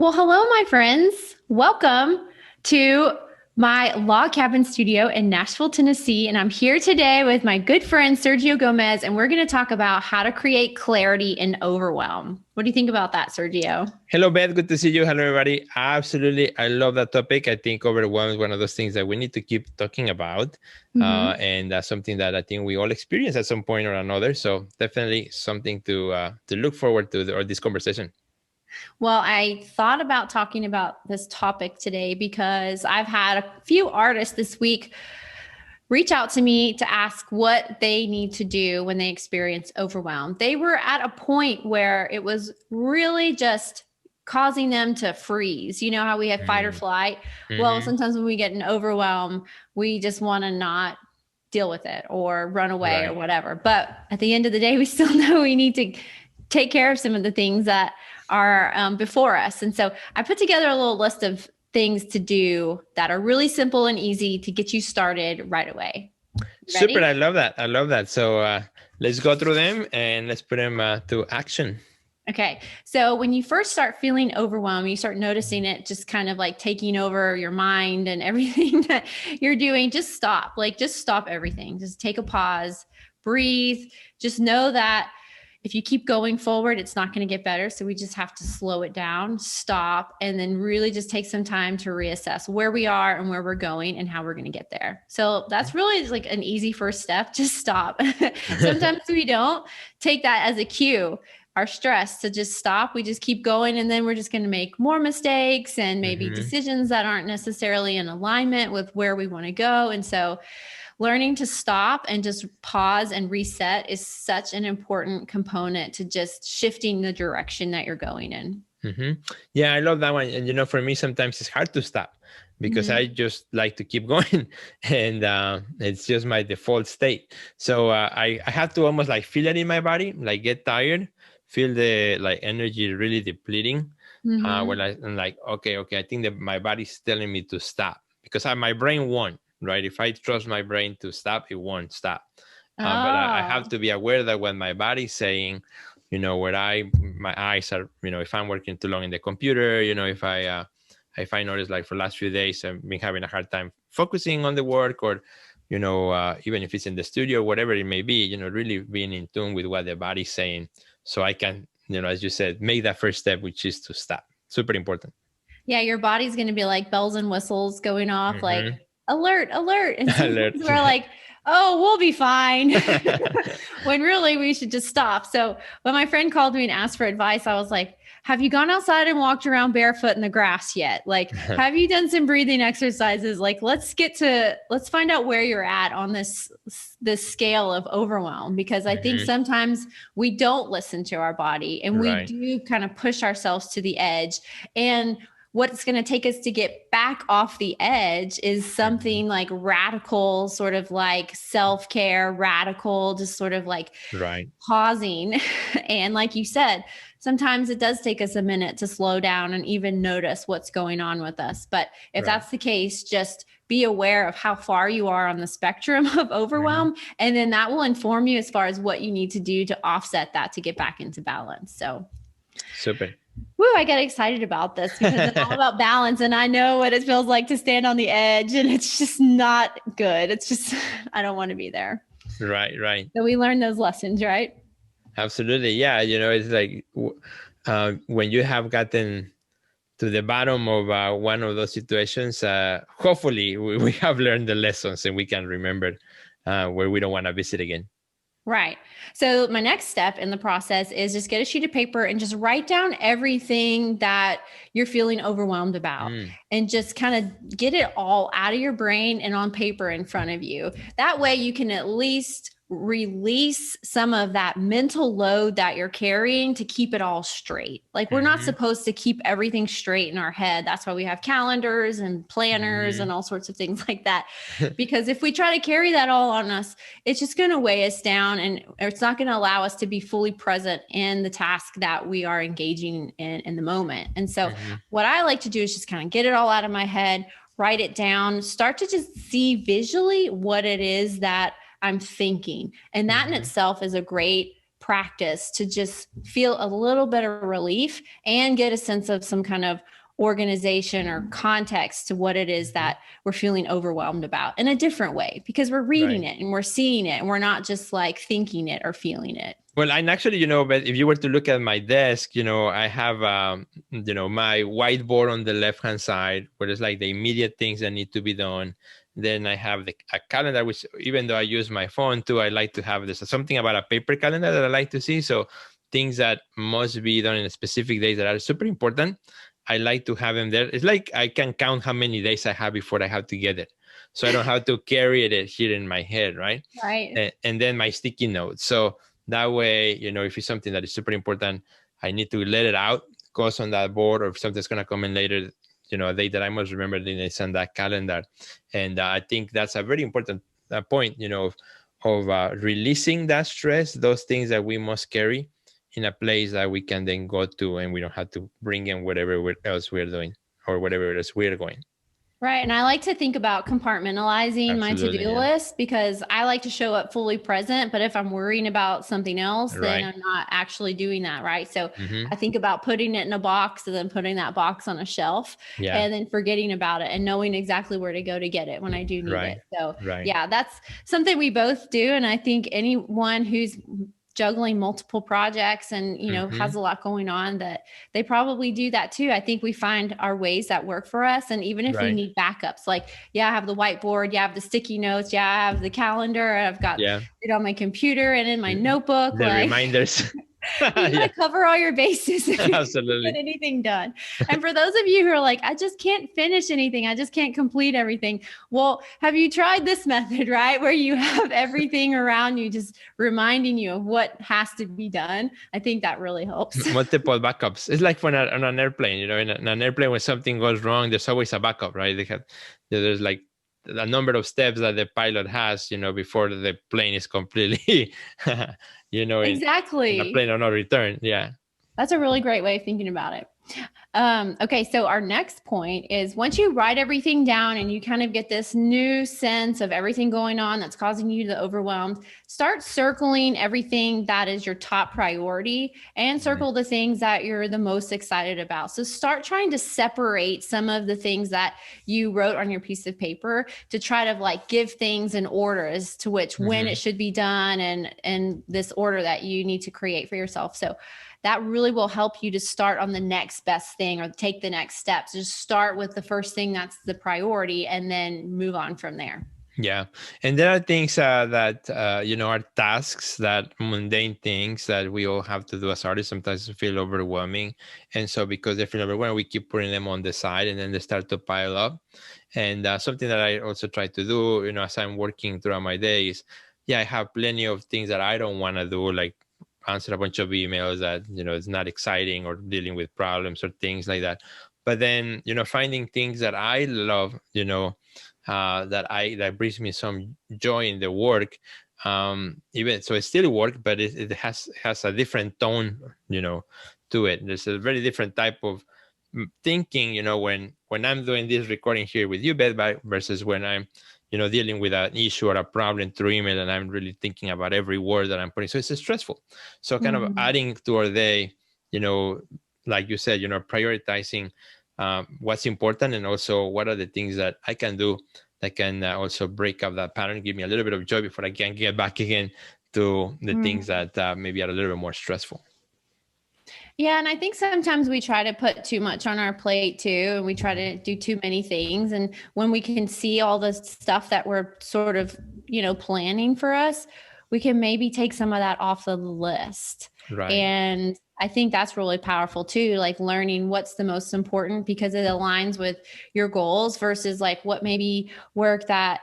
Well, hello, my friends. Welcome to my log cabin studio in Nashville, Tennessee. And I'm here today with my good friend, Sergio Gomez, and we're going to talk about how to create clarity in overwhelm. What do you think about that, Sergio? Hello, Beth. Good to see you. Hello, everybody. Absolutely. I love that topic. I think overwhelm is one of those things that we need to keep talking about. And that's something that I think we all experience at some point or another. So definitely something to look forward to or this conversation. Well, I thought about talking about this topic today because I've had a few artists this week reach out to me to ask what they need to do when they experience overwhelm. They were at a point where it was really just causing them to freeze. You know how we have fight or flight? Well, sometimes when we get an overwhelm, we just want to not deal with it or run away or whatever. But at the end of the day, we still know we need to take care of some of the things that are before us. And so I put together a little list of things to do that are really simple and easy to get you started right away. Ready? Super. I love that. I love that. So let's go through them and let's put them to action. Okay. So when you first start feeling overwhelmed, you start noticing it just kind of like taking over your mind and everything that you're doing, just stop. Like, just stop everything. Just take a pause, breathe. Just know that if you keep going forward, it's not going to get better. So we just have to slow it down, stop, and then really just take some time to reassess where we are and where we're going and how we're going to get there. So that's really like an easy first step. Just stop. Sometimes we don't take that as a cue, our stress, to just stop. We just keep going, and then we're just going to make more mistakes and maybe decisions that aren't necessarily in alignment with where we want to go. And so learning to stop and just pause and reset is such an important component to just shifting the direction that you're going in. Yeah, I love that one. And, for me, sometimes it's hard to stop because I just like to keep going and it's just my default state. So I have to almost like feel it in my body, like get tired, feel the like energy really depleting. When I'm like, okay, I think that my body's telling me to stop because my brain won't. Right. If I trust my brain to stop, it won't stop. But I have to be aware that when my body's saying, where my eyes are, if I'm working too long in the computer, if I notice like for the last few days, I've been having a hard time focusing on the work or, even if it's in the studio, whatever it may be, really being in tune with what the body's saying. So I can, as you said, make that first step, which is to stop. Super important. Yeah. Your body's going to be like bells and whistles going off, like, alert. And sometimes we're like, oh, we'll be fine. When really we should just stop. So when my friend called me and asked for advice, I was like, have you gone outside and walked around barefoot in the grass yet? Like, have you done some breathing exercises? Like, let's find out where you're at on this scale of overwhelm, because I think sometimes we don't listen to our body and we do kind of push ourselves to the edge. And what it's going to take us to get back off the edge is something like radical, sort of like self-care, radical, just sort of like pausing. And like you said, sometimes it does take us a minute to slow down and even notice what's going on with us. But if that's the case, just be aware of how far you are on the spectrum of overwhelm. And then that will inform you as far as what you need to do to offset that to get back into balance. So super. Woo, I get excited about this because it's all about balance, and I know what it feels like to stand on the edge, and it's just not good. It's just, I don't want to be there. Right. So we learn those lessons, right? Absolutely. Yeah. It's like when you have gotten to the bottom of one of those situations, hopefully we have learned the lessons and we can remember where we don't want to visit again. Right. So my next step in the process is just get a sheet of paper and just write down everything that you're feeling overwhelmed about and just kind of get it all out of your brain and on paper in front of you. That way you can at least release some of that mental load that you're carrying to keep it all straight. Like, we're not supposed to keep everything straight in our head. That's why we have calendars and planners and all sorts of things like that. Because if we try to carry that all on us, it's just going to weigh us down, and it's not going to allow us to be fully present in the task that we are engaging in the moment. And so what I like to do is just kind of get it all out of my head, write it down, start to just see visually what it is that I'm thinking. And that in itself is a great practice to just feel a little bit of relief and get a sense of some kind of organization or context to what it is that we're feeling overwhelmed about in a different way, because we're reading it and we're seeing it and we're not just like thinking it or feeling it. Well, and actually, but if you were to look at my desk, I have, my whiteboard on the left-hand side, where it's like the immediate things that need to be done. Then I have a calendar, which even though I use my phone too, I like to have this something about a paper calendar that I like to see. So things that must be done in a specific days that are super important, I like to have them there. It's like I can count how many days I have before I have to get it. So I don't have to carry it here in my head, right? Right. And then my sticky notes. So that way, if it's something that is super important, I need to let it out, goes on that board, or if something's going to come in later, a date that I must remember, then it's on that calendar. And I think that's a very important point, of releasing that stress, those things that we must carry in a place that we can then go to, and we don't have to bring in whatever else we're doing or whatever else we're going. Right. And I like to think about compartmentalizing my to-do list, because I like to show up fully present. But if I'm worrying about something else, then I'm not actually doing that. Right. So I think about putting it in a box and then putting that box on a shelf and then forgetting about it and knowing exactly where to go to get it when I do need it. So yeah, that's something we both do. And I think anyone who's juggling multiple projects and, has a lot going on, that they probably do that too. I think we find our ways that work for us. And even if we need backups, like, I have the whiteboard, I have the sticky notes, I have the calendar, I've got it on my computer and in my notebook. The reminders. You gotta cover all your bases if Absolutely. get anything done. And for those of you who are like, I just can't finish anything, I just can't complete everything. Well, have you tried this method, right? Where you have everything around you just reminding you of what has to be done. I think that really helps. Multiple backups. It's like when on an airplane, in an airplane, when something goes wrong, there's always a backup, right? There's like a number of steps that the pilot has, before the plane is completely, exactly. in a plane or no return. Yeah. That's a really great way of thinking about it. Okay, so our next point is, once you write everything down and you kind of get this new sense of everything going on that's causing you to overwhelm, start circling everything that is your top priority and circle the things that you're the most excited about. So start trying to separate some of the things that you wrote on your piece of paper to try to like give things an order as to which when it should be done and this order that you need to create for yourself. So that really will help you to start on the next best thing or take the next steps. Just start with the first thing that's the priority and then move on from there. Yeah. And there are things that, are tasks, that mundane things that we all have to do as artists sometimes feel overwhelming. And so because they feel overwhelmed, we keep putting them on the side and then they start to pile up. And something that I also try to do, as I'm working throughout my day is, I have plenty of things that I don't want to do, like answer a bunch of emails that, it's not exciting, or dealing with problems or things like that. But then, finding things that I love, that brings me some joy in the work. Even so, it's still work, but it has a different tone, to it. There's a very different type of thinking, when I'm doing this recording here with you, Beth, versus when I'm, dealing with an issue or a problem through email, and I'm really thinking about every word that I'm putting. So it's stressful. So kind of adding to our day, like you said, prioritizing what's important, and also what are the things that I can do that can also break up that pattern, give me a little bit of joy before I can get back again to the things that maybe are a little bit more stressful. Yeah. And I think sometimes we try to put too much on our plate too, and we try to do too many things. And when we can see all the stuff that we're sort of, planning for us, we can maybe take some of that off the list. Right. And I think that's really powerful too, like learning what's the most important, because it aligns with your goals versus like what maybe work that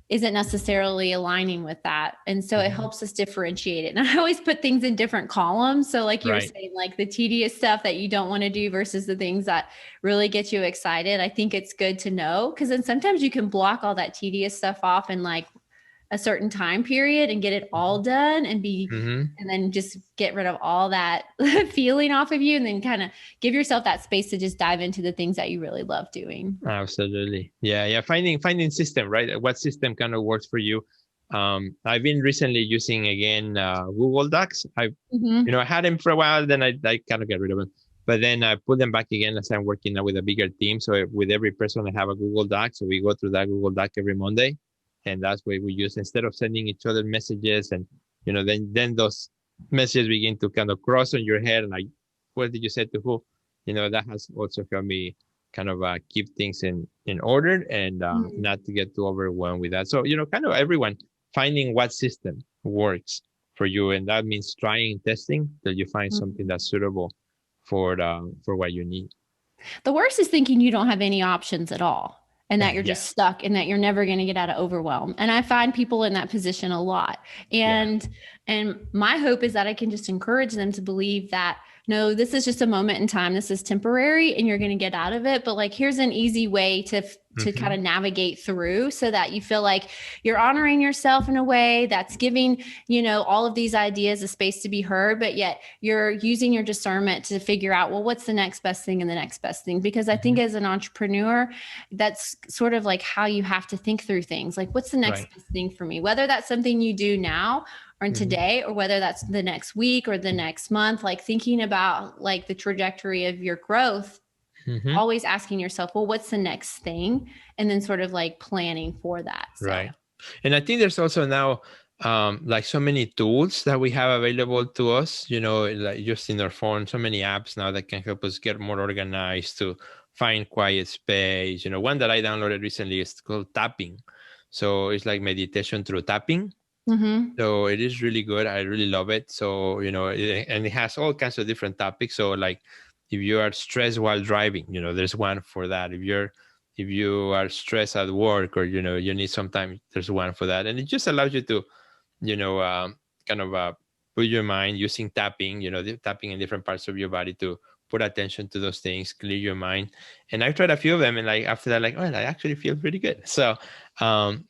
isn't necessarily aligning with that. And so it helps us differentiate it. And I always put things in different columns. So like you were saying, like the tedious stuff that you don't want to do versus the things that really get you excited. I think it's good to know, because then sometimes you can block all that tedious stuff off in like a certain time period and get it all done and and then just get rid of all that feeling off of you, and then kind of give yourself that space to just dive into the things that you really love doing. Absolutely. Yeah. Finding system, right? What system kind of works for you. I've been recently using again Google Docs. I had them for a while, then I kind of get rid of them. But then I put them back again as I'm working now with a bigger team. So with every person, I have a Google Doc. So we go through that Google Doc every Monday, and that's what we use instead of sending each other messages. And then those messages begin to kind of cross on your head, and like, what did you say to who? That has also helped me kind of keep things in order and not to get too overwhelmed with that. So kind of everyone finding what system works for you, and that means trying, testing till you find something that's suitable for what you need. The worst is thinking you don't have any options at all and that you're just stuck and that you're never going to get out of overwhelm. And I find people in that position a lot. And my hope is that I can just encourage them to believe that, no, this is just a moment in time. This is temporary and you're going to get out of it. But like, here's an easy way to kind of navigate through so that you feel like you're honoring yourself in a way that's giving, all of these ideas a space to be heard, but yet you're using your discernment to figure out, well, what's the next best thing and the next best thing? Because I think as an entrepreneur, that's sort of like how you have to think through things. Like, what's the next best thing for me? Whether that's something you do now or today, or whether that's the next week or the next month, like thinking about like the trajectory of your growth, always asking yourself, well, what's the next thing? And then sort of like planning for that. So. Right. And I think there's also now like so many tools that we have available to us, like just in our phone, so many apps now that can help us get more organized, to find quiet space. One that I downloaded recently is called tapping. So it's like meditation through tapping. So it is really good. I really love it. So, and it has all kinds of different topics. So like if you are stressed while driving, there's one for that. If you are stressed at work or, you need some time, there's one for that. And it just allows you to, kind of put your mind using tapping, tapping in different parts of your body to put attention to those things, clear your mind. And I've tried a few of them, and like after that, like, oh, I actually feel pretty good. So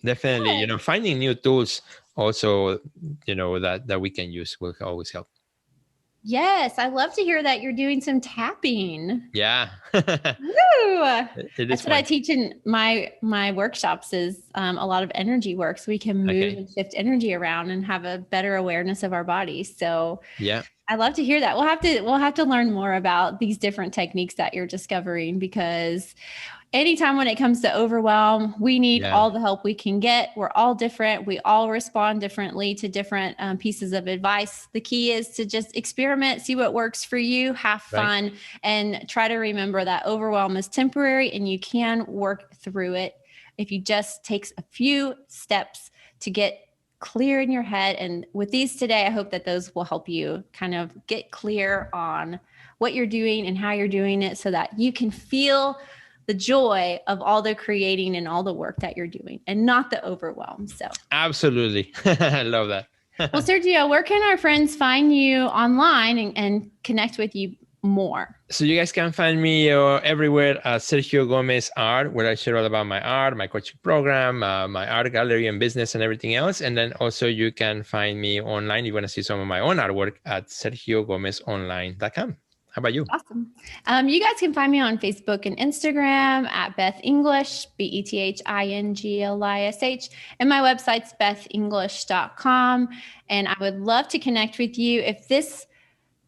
definitely, finding new tools also, that we can use will always help. Yes, I love to hear that you're doing some tapping. Yeah. Woo! That's what I teach in my workshops is a lot of energy work, so we can move and shift energy around and have a better awareness of our bodies. So I love to hear that. We'll have to learn more about these different techniques that you're discovering, because anytime when it comes to overwhelm, we need all the help we can get. We're all different. We all respond differently to different pieces of advice. The key is to just experiment, see what works for you, have fun, and try to remember that overwhelm is temporary and you can work through it if you just take a few steps to get clear in your head. And with these today, I hope that those will help you kind of get clear on what you're doing and how you're doing it so that you can feel the joy of all the creating and all the work that you're doing and not the overwhelm. So absolutely. I love that. Well, Sergio, where can our friends find you online and connect with you more? So you guys can find me everywhere at Sergio Gomez Art, where I share all about my art, my coaching program, my art gallery and business and everything else. And then also you can find me online. You want to see some of my own artwork at sergiogomezonline.com. How about you? Awesome. You guys can find me on Facebook and Instagram at Beth English, BETHINGLISH. And my website's bethenglish.com. And I would love to connect with you. If this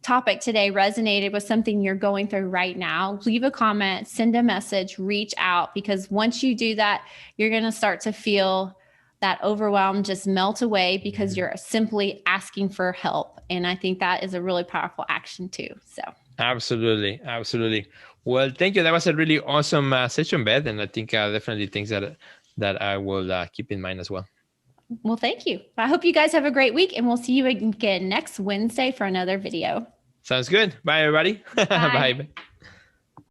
topic today resonated with something you're going through right now, leave a comment, send a message, reach out, because once you do that, you're going to start to feel that overwhelm just melt away because you're simply asking for help. And I think that is a really powerful action too. So. Absolutely. Well, thank you. That was a really awesome session, Beth. And I think definitely things that I will keep in mind as well. Well, thank you. I hope you guys have a great week, and we'll see you again next Wednesday for another video. Sounds good. Bye, everybody. Bye. Bye.